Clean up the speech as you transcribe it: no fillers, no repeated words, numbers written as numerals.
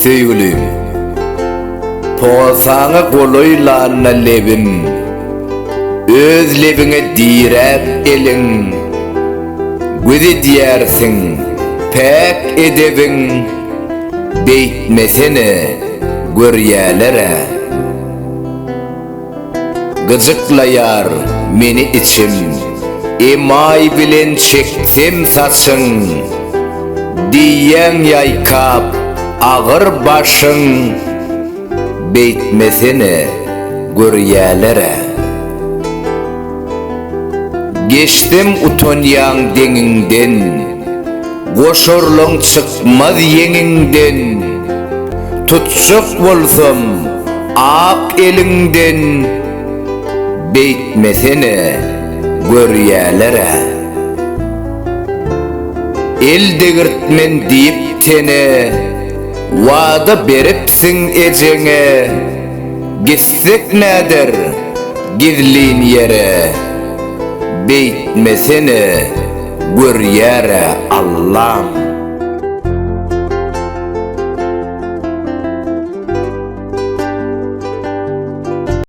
Söýgülüm, poğasaňa goloýlanna lebim, öz lebiňe diýräp eliň, gözi diýersiň, pek edebiň, beýtmesene görýälere. Gıcıklayar meni içim, emay bilen çeksem saçın, diýen ýaýkap ağır başın, beýtmesene görýälere. Geçtim utonýan deňiňden, goşorlaň çykmaz ýeňiňden, tutşuk bolsam ak eliňden, beýtmesene görýälere. El degirtmen diýip tene, wada beripsiň ejeňe, gitsek näder gizlin ýere, beýtmesene görýäre Allah'ım.